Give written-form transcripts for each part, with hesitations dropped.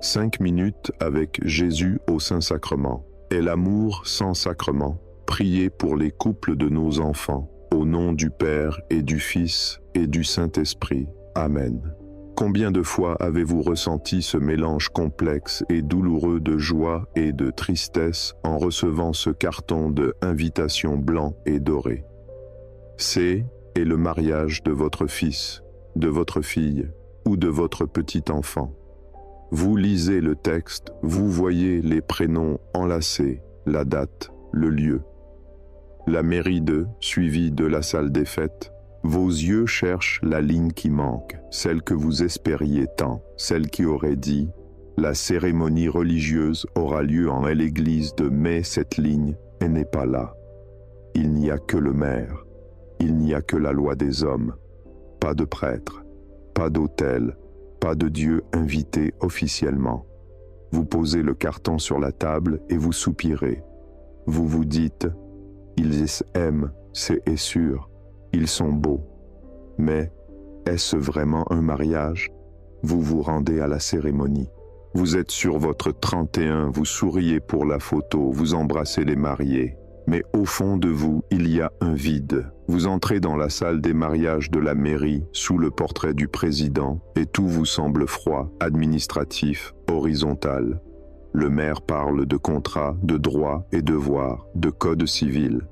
5 minutes avec Jésus au Saint-Sacrement. Et l'amour sans sacrement. Priez pour les couples de nos enfants. Au nom du Père et du Fils et du Saint-Esprit. Amen. Combien de fois avez-vous ressenti ce mélange complexe et douloureux de joie et de tristesse en recevant ce carton de invitation blanc et doré? C'est le mariage de votre fils, de votre fille ou de votre petit enfant. Vous lisez le texte, vous voyez les prénoms enlacés, la date, le lieu. La mairie suivie de la salle des fêtes. Vos yeux cherchent la ligne qui manque, celle que vous espériez tant, celle qui aurait dit « La cérémonie religieuse aura lieu en l'église de mais cette ligne, elle n'est pas là. Il n'y a que le maire, il n'y a que la loi des hommes, pas de prêtre, pas d'autel, pas de Dieu invité officiellement. Vous posez le carton sur la table et vous soupirez. Vous vous dites « Ils aiment, c'est sûr. Ils sont beaux. Mais est-ce vraiment un mariage? Vous vous rendez à la cérémonie. Vous êtes sur votre 31, vous souriez pour la photo, vous embrassez les mariés. Mais au fond de vous, il y a un vide. Vous entrez dans la salle des mariages de la mairie, sous le portrait du président, et tout vous semble froid, administratif, horizontal. Le maire parle de contrats, de droits et devoirs, de code civil.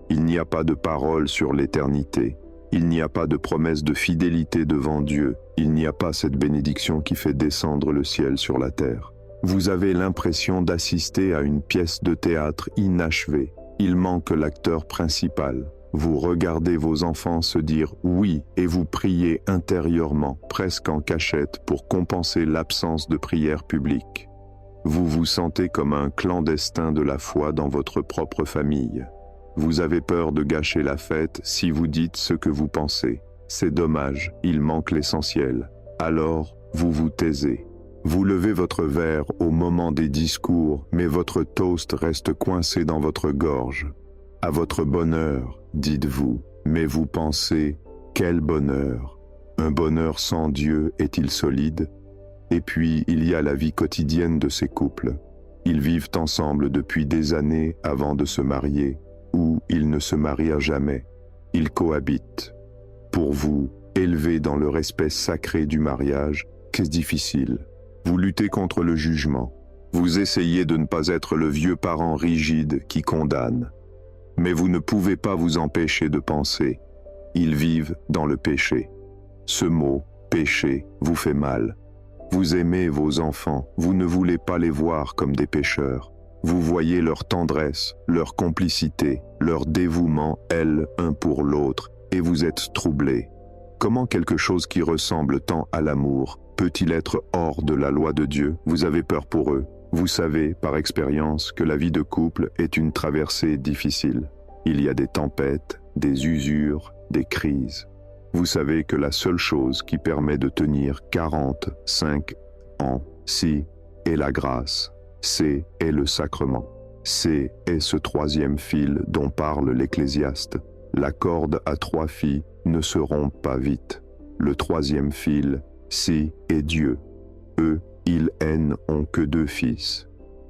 Il n'y a pas de parole sur l'éternité. Il n'y a pas de promesse de fidélité devant Dieu. Il n'y a pas cette bénédiction qui fait descendre le ciel sur la terre. Vous avez l'impression d'assister à une pièce de théâtre inachevée. Il manque l'acteur principal. Vous regardez vos enfants se dire oui et vous priez intérieurement, presque en cachette, pour compenser l'absence de prière publique. Vous vous sentez comme un clandestin de la foi dans votre propre famille. Vous avez peur de gâcher la fête si vous dites ce que vous pensez. C'est dommage, il manque l'essentiel. Alors, vous vous taisez. Vous levez votre verre au moment des discours, mais votre toast reste coincé dans votre gorge. À votre bonheur, dites-vous, mais vous pensez, quel bonheur! Un bonheur sans Dieu est-il solide? Et puis, il y a la vie quotidienne de ces couples. Ils vivent ensemble depuis des années avant de se marier. Ou ils ne se marient à jamais, ils cohabitent. Pour vous, élevés dans le respect sacré du mariage, qu'est-ce difficile? Vous luttez contre le jugement. Vous essayez de ne pas être le vieux parent rigide qui condamne. Mais vous ne pouvez pas vous empêcher de penser. Ils vivent dans le péché. Ce mot, péché, vous fait mal. Vous aimez vos enfants, vous ne voulez pas les voir comme des pécheurs. Vous voyez leur tendresse, leur complicité, leur dévouement, elles, un pour l'autre, et vous êtes troublé. Comment quelque chose qui ressemble tant à l'amour peut-il être hors de la loi de Dieu? Vous avez peur pour eux. Vous savez, par expérience, que la vie de couple est une traversée difficile. Il y a des tempêtes, des usures, des crises. Vous savez que la seule chose qui permet de tenir 45 ans, si, est la grâce. C'est le sacrement. C'est ce troisième fil dont parle l'Ecclésiaste. La corde à 3 filles ne se rompt pas vite. Le troisième fil, c'est Dieu. Eux, ils n'ont que 2 fils.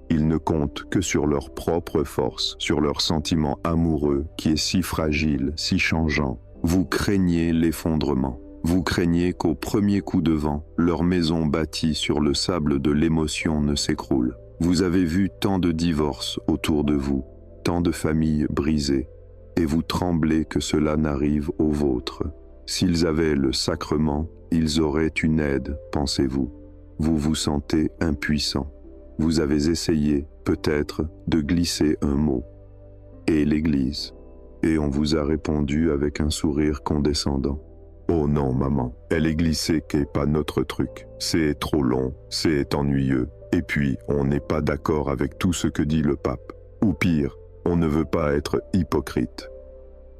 Ils ne comptent que sur leur propre force, sur leur sentiment amoureux qui est si fragile, si changeant. Vous craignez l'effondrement. Vous craignez qu'au premier coup de vent, leur maison bâtie sur le sable de l'émotion ne s'écroule. Vous avez vu tant de divorces autour de vous, tant de familles brisées, et vous tremblez que cela n'arrive aux vôtres. S'ils avaient le sacrement, ils auraient une aide, pensez-vous. Vous vous sentez impuissant. Vous avez essayé, peut-être, de glisser un mot. Et l'Église. Et on vous a répondu avec un sourire condescendant. Oh non, maman, elle est glissée qu'est pas notre truc. C'est trop long, c'est ennuyeux. Et puis, on n'est pas d'accord avec tout ce que dit le pape. Ou pire, on ne veut pas être hypocrite.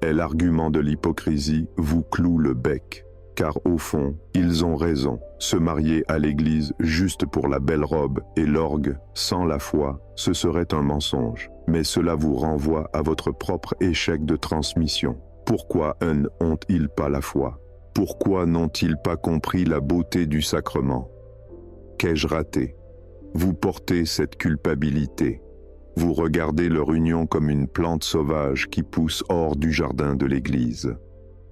Et l'argument de l'hypocrisie vous cloue le bec. Car au fond, ils ont raison. Se marier à l'église juste pour la belle robe et l'orgue, sans la foi, ce serait un mensonge. Mais cela vous renvoie à votre propre échec de transmission. Pourquoi n'ont-ils pas la foi? Pourquoi n'ont-ils pas compris la beauté du sacrement? Qu'ai-je raté? Vous portez cette culpabilité. Vous regardez leur union comme une plante sauvage qui pousse hors du jardin de l'Église.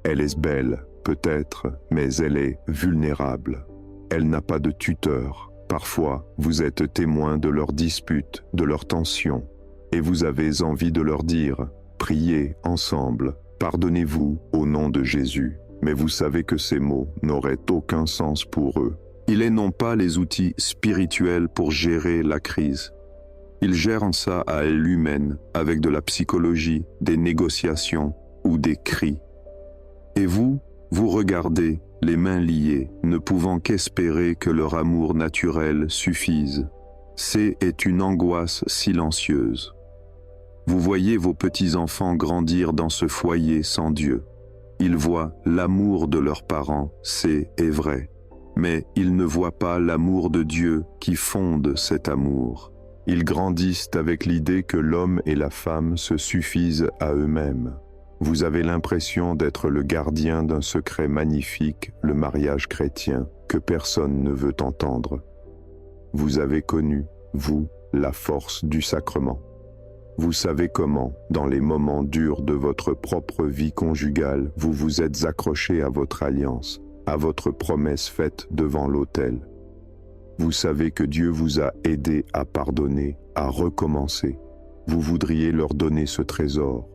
Elle est belle, peut-être, mais elle est vulnérable. Elle n'a pas de tuteur. Parfois, vous êtes témoin de leurs disputes, de leurs tensions, et vous avez envie de leur dire « Priez ensemble, pardonnez-vous au nom de Jésus ». Mais vous savez que ces mots n'auraient aucun sens pour eux. Ils n'ont pas les outils spirituels pour gérer la crise. Ils gèrent ça à elle humaine, avec de la psychologie, des négociations ou des cris. Et vous regardez, les mains liées, ne pouvant qu'espérer que leur amour naturel suffise. C'est une angoisse silencieuse. Vous voyez vos petits-enfants grandir dans ce foyer sans Dieu. Ils voient l'amour de leurs parents, c'est vrai, mais ils ne voient pas l'amour de Dieu qui fonde cet amour. Ils grandissent avec l'idée que l'homme et la femme se suffisent à eux-mêmes. Vous avez l'impression d'être le gardien d'un secret magnifique, le mariage chrétien, que personne ne veut entendre. Vous avez connu, vous, la force du sacrement. Vous savez comment, dans les moments durs de votre propre vie conjugale, vous vous êtes accroché à votre alliance, à votre promesse faite devant l'autel. Vous savez que Dieu vous a aidé à pardonner, à recommencer. Vous voudriez leur donner ce trésor,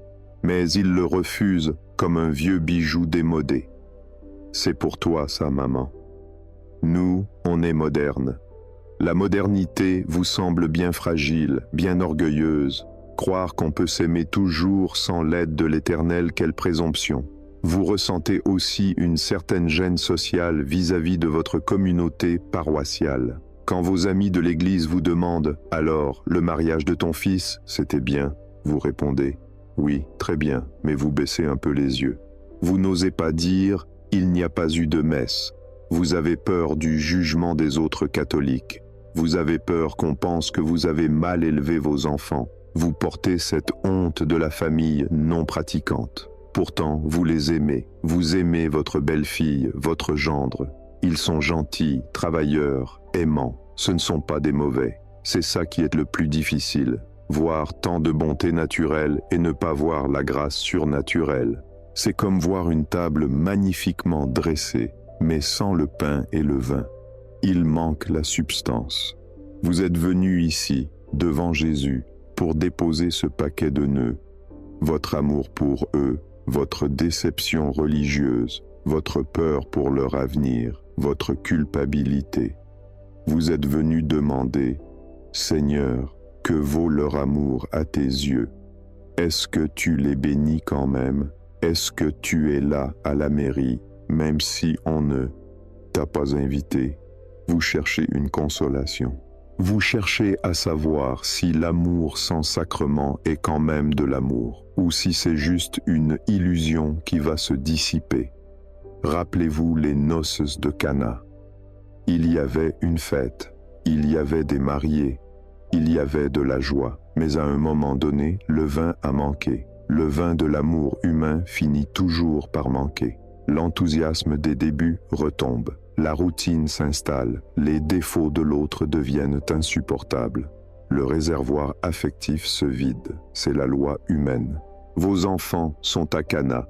mais ils le refusent comme un vieux bijou démodé. C'est pour toi ça, maman. Nous, on est modernes. La modernité vous semble bien fragile, bien orgueilleuse. Croire qu'on peut s'aimer toujours sans l'aide de l'Éternel, quelle présomption. Vous ressentez aussi une certaine gêne sociale vis-à-vis de votre communauté paroissiale. Quand vos amis de l'Église vous demandent « Alors, le mariage de ton fils, c'était bien ?» Vous répondez « Oui, très bien, mais vous baissez un peu les yeux. » Vous n'osez pas dire « Il n'y a pas eu de messe ». Vous avez peur du jugement des autres catholiques. Vous avez peur qu'on pense que vous avez mal élevé vos enfants. Vous portez cette honte de la famille non pratiquante. Pourtant, vous les aimez. Vous aimez votre belle-fille, votre gendre. Ils sont gentils, travailleurs, aimants. Ce ne sont pas des mauvais. C'est ça qui est le plus difficile. Voir tant de bonté naturelle et ne pas voir la grâce surnaturelle. C'est comme voir une table magnifiquement dressée, mais sans le pain et le vin. Il manque la substance. Vous êtes venus ici, devant Jésus, pour déposer ce paquet de nœuds. Votre amour pour eux, votre déception religieuse, votre peur pour leur avenir, votre culpabilité. Vous êtes venus demander, « Seigneur, que vaut leur amour à tes yeux? Est-ce que tu les bénis quand même? Est-ce que tu es là à la mairie, même si on ne t'a pas invité? » Vous cherchez une consolation. Vous cherchez à savoir si l'amour sans sacrement est quand même de l'amour, ou si c'est juste une illusion qui va se dissiper. Rappelez-vous les noces de Cana. Il y avait une fête, il y avait des mariés, il y avait de la joie, mais à un moment donné, le vin a manqué. Le vin de l'amour humain finit toujours par manquer. L'enthousiasme des débuts retombe. La routine s'installe, les défauts de l'autre deviennent insupportables. Le réservoir affectif se vide, c'est la loi humaine. Vos enfants sont à Cana,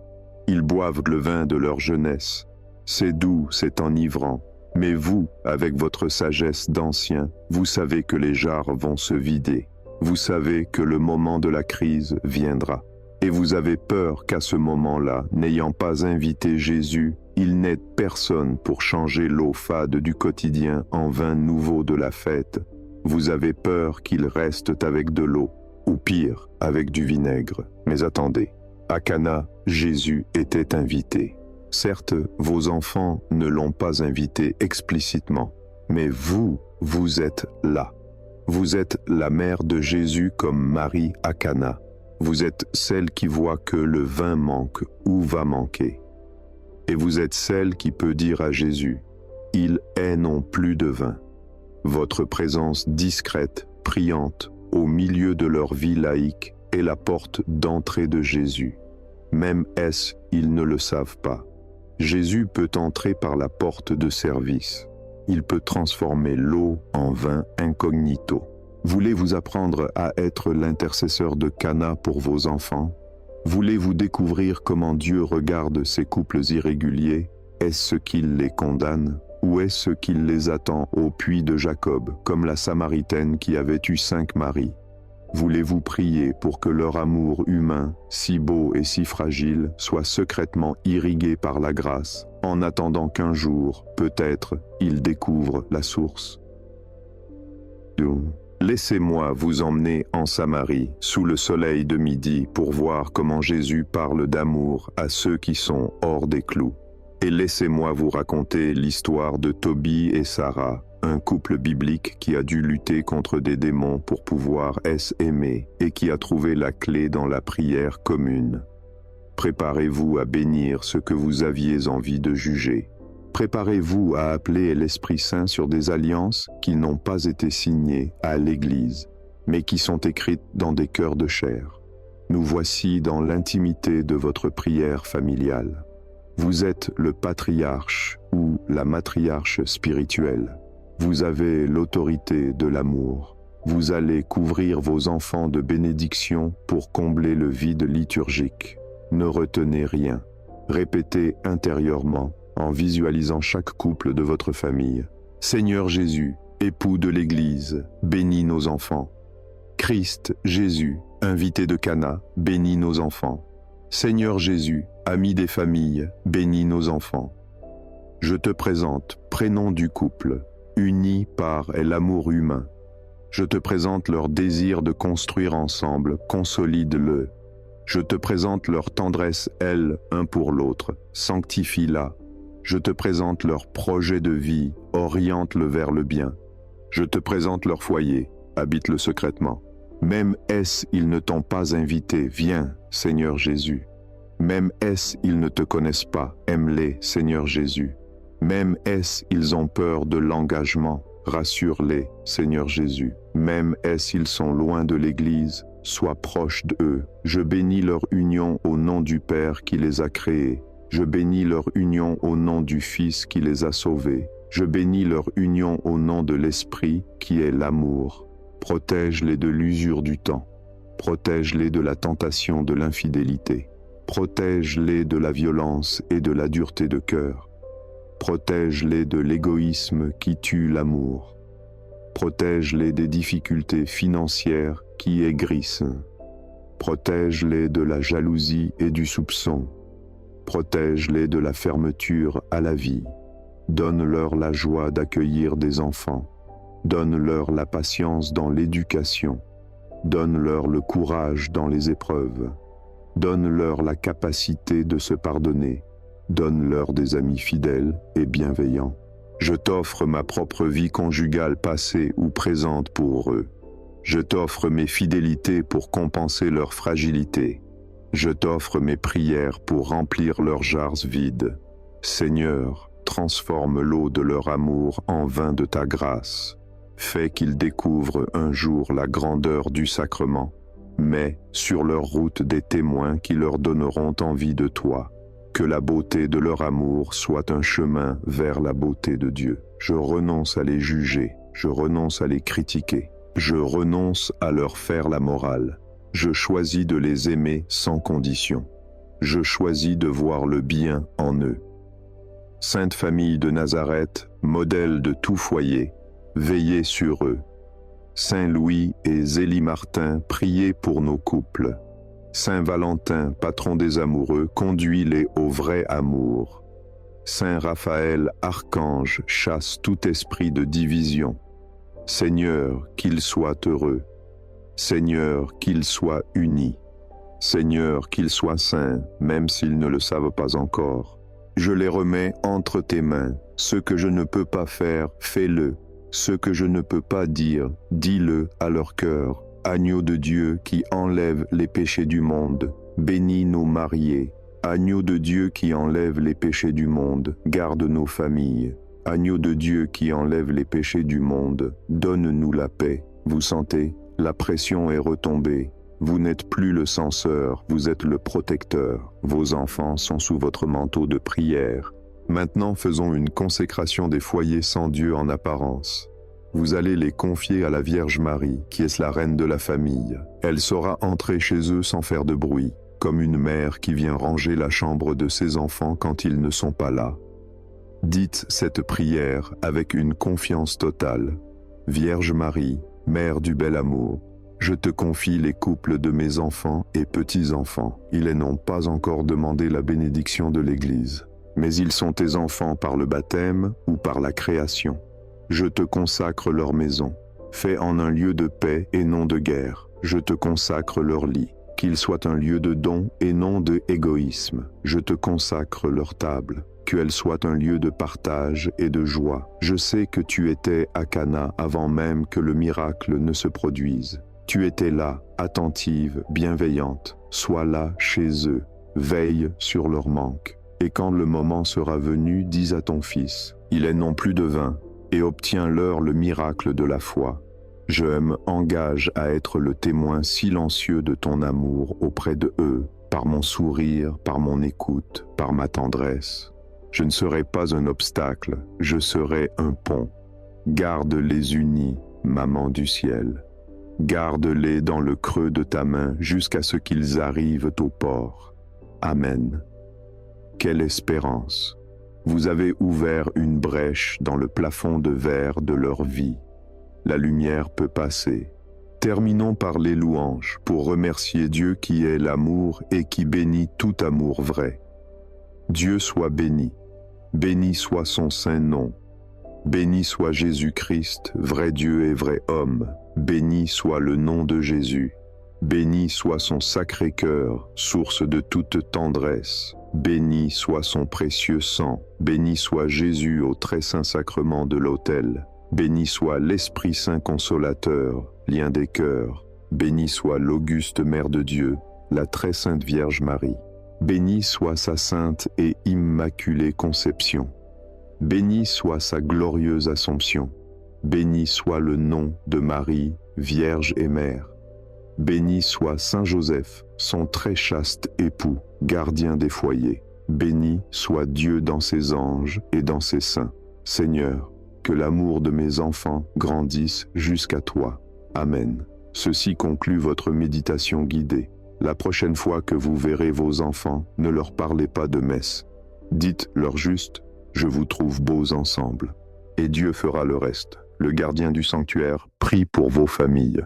ils boivent le vin de leur jeunesse. C'est doux, c'est enivrant, mais vous, avec votre sagesse d'ancien, vous savez que les jarres vont se vider. Vous savez que le moment de la crise viendra. Et vous avez peur qu'à ce moment-là, n'ayant pas invité Jésus, il n'aide personne pour changer l'eau fade du quotidien en vin nouveau de la fête. Vous avez peur qu'il reste avec de l'eau, ou pire, avec du vinaigre. Mais attendez, à Cana, Jésus était invité. Certes, vos enfants ne l'ont pas invité explicitement, mais vous êtes là. Vous êtes la mère de Jésus comme Marie à Cana. Vous êtes celle qui voit que le vin manque ou va manquer. Et vous êtes celle qui peut dire à Jésus, « Il est non plus de vin ». Votre présence discrète, priante, au milieu de leur vie laïque est la porte d'entrée de Jésus. Même ils ne le savent pas. Jésus peut entrer par la porte de service. Il peut transformer l'eau en vin incognito. Voulez-vous apprendre à être l'intercesseur de Cana pour vos enfants? Voulez-vous découvrir comment Dieu regarde ces couples irréguliers? Est-ce ce qu'il les condamne? Ou est-ce ce qu'il les attend au puits de Jacob, comme la Samaritaine qui avait eu 5 maris? Voulez-vous prier pour que leur amour humain, si beau et si fragile, soit secrètement irrigué par la grâce, en attendant qu'un jour, peut-être, ils découvrent la source? Laissez-moi vous emmener en Samarie, sous le soleil de midi, pour voir comment Jésus parle d'amour à ceux qui sont hors des clous. Et laissez-moi vous raconter l'histoire de Tobie et Sarah, un couple biblique qui a dû lutter contre des démons pour pouvoir s'aimer et qui a trouvé la clé dans la prière commune. Préparez-vous à bénir ce que vous aviez envie de juger. Préparez-vous à appeler l'Esprit Saint sur des alliances qui n'ont pas été signées à l'Église, mais qui sont écrites dans des cœurs de chair. Nous voici dans l'intimité de votre prière familiale. Vous êtes le patriarche ou la matriarche spirituelle. Vous avez l'autorité de l'amour. Vous allez couvrir vos enfants de bénédictions pour combler le vide liturgique. Ne retenez rien. Répétez intérieurement, en visualisant chaque couple de votre famille. Seigneur Jésus, époux de l'Église, bénis nos enfants. Christ Jésus, invité de Cana, bénis nos enfants. Seigneur Jésus, ami des familles, bénis nos enfants. Je te présente, prénom du couple, unis par l'amour humain. Je te présente leur désir de construire ensemble, consolide-le. Je te présente leur tendresse, elle, un pour l'autre, sanctifie-la. Je te présente leur projet de vie, oriente-le vers le bien. Je te présente leur foyer, habite-le secrètement. Même ils ne t'ont pas invité, viens, Seigneur Jésus. Même ils ne te connaissent pas, aime-les, Seigneur Jésus. Même ils ont peur de l'engagement, rassure-les, Seigneur Jésus. Même ils sont loin de l'Église, sois proche d'eux. Je bénis leur union au nom du Père qui les a créés. Je bénis leur union au nom du Fils qui les a sauvés. Je bénis leur union au nom de l'Esprit qui est l'amour. Protège-les de l'usure du temps. Protège-les de la tentation de l'infidélité. Protège-les de la violence et de la dureté de cœur. Protège-les de l'égoïsme qui tue l'amour. Protège-les des difficultés financières qui aigrissent. Protège-les de la jalousie et du soupçon. Protège-les de la fermeture à la vie. Donne-leur la joie d'accueillir des enfants. Donne-leur la patience dans l'éducation. Donne-leur le courage dans les épreuves. Donne-leur la capacité de se pardonner. Donne-leur des amis fidèles et bienveillants. Je t'offre ma propre vie conjugale passée ou présente pour eux. Je t'offre mes fidélités pour compenser leur fragilité. Je t'offre mes prières pour remplir leurs jarres vides. Seigneur, transforme l'eau de leur amour en vin de ta grâce. Fais qu'ils découvrent un jour la grandeur du sacrement. Mets sur leur route des témoins qui leur donneront envie de toi. Que la beauté de leur amour soit un chemin vers la beauté de Dieu. Je renonce à les juger, je renonce à les critiquer, je renonce à leur faire la morale. Je choisis de les aimer sans condition. Je choisis de voir le bien en eux. Sainte Famille de Nazareth, modèle de tout foyer, veillez sur eux. Saint Louis et Zélie Martin, priez pour nos couples. Saint Valentin, patron des amoureux, conduis-les au vrai amour. Saint Raphaël, archange, chasse tout esprit de division. Seigneur, qu'ils soient heureux. Seigneur, qu'ils soient unis. Seigneur, qu'ils soient saints, même s'ils ne le savent pas encore. Je les remets entre tes mains. Ce que je ne peux pas faire, fais-le. Ce que je ne peux pas dire, dis-le à leur cœur. Agneau de Dieu qui enlève les péchés du monde, bénis nos mariés. Agneau de Dieu qui enlève les péchés du monde, garde nos familles. Agneau de Dieu qui enlève les péchés du monde, donne-nous la paix. Vous sentez, la pression est retombée. Vous n'êtes plus le censeur, vous êtes le protecteur. Vos enfants sont sous votre manteau de prière. Maintenant faisons une consécration des foyers sans Dieu en apparence. Vous allez les confier à la Vierge Marie, qui est la reine de la famille. Elle saura entrer chez eux sans faire de bruit, comme une mère qui vient ranger la chambre de ses enfants quand ils ne sont pas là. Dites cette prière avec une confiance totale. Vierge Marie, Mère du bel amour, je te confie les couples de mes enfants et petits-enfants. Ils n'ont pas encore demandé la bénédiction de l'Église, mais ils sont tes enfants par le baptême ou par la création. Je te consacre leur maison, fais en un lieu de paix et non de guerre. Je te consacre leur lit, qu'il soit un lieu de don et non de égoïsme. Je te consacre leur table, qu'elle soit un lieu de partage et de joie. Je sais que tu étais à Cana avant même que le miracle ne se produise. Tu étais là, attentive, bienveillante. Sois là chez eux, veille sur leur manque. Et quand le moment sera venu, dis à ton fils, il est non plus de vin, et obtiens-leur le miracle de la foi. Je m'engage à être le témoin silencieux de ton amour auprès de eux, par mon sourire, par mon écoute, par ma tendresse. Je ne serai pas un obstacle, je serai un pont. Garde-les unis, maman du ciel. Garde-les dans le creux de ta main jusqu'à ce qu'ils arrivent au port. Amen. Quelle espérance! Vous avez ouvert une brèche dans le plafond de verre de leur vie. La lumière peut passer. Terminons par les louanges pour remercier Dieu qui est l'amour et qui bénit tout amour vrai. Dieu soit béni. Béni soit son saint nom. Béni soit Jésus-Christ, vrai Dieu et vrai homme. Béni soit le nom de Jésus. Béni soit son sacré cœur, source de toute tendresse. Béni soit son précieux sang. Béni soit Jésus au très saint sacrement de l'autel. Béni soit l'Esprit Saint consolateur, lien des cœurs. Béni soit l'auguste Mère de Dieu, la très sainte Vierge Marie. Béni soit sa sainte et immaculée conception. Béni soit sa glorieuse Assomption. Béni soit le nom de Marie, Vierge et Mère. Béni soit Saint Joseph, son très chaste époux, gardien des foyers. Béni soit Dieu dans ses anges et dans ses saints. Seigneur, que l'amour de mes enfants grandisse jusqu'à toi. Amen. Ceci conclut votre méditation guidée. La prochaine fois que vous verrez vos enfants, ne leur parlez pas de messe. Dites-leur juste, je vous trouve beaux ensemble. Et Dieu fera le reste. Le gardien du sanctuaire prie pour vos familles.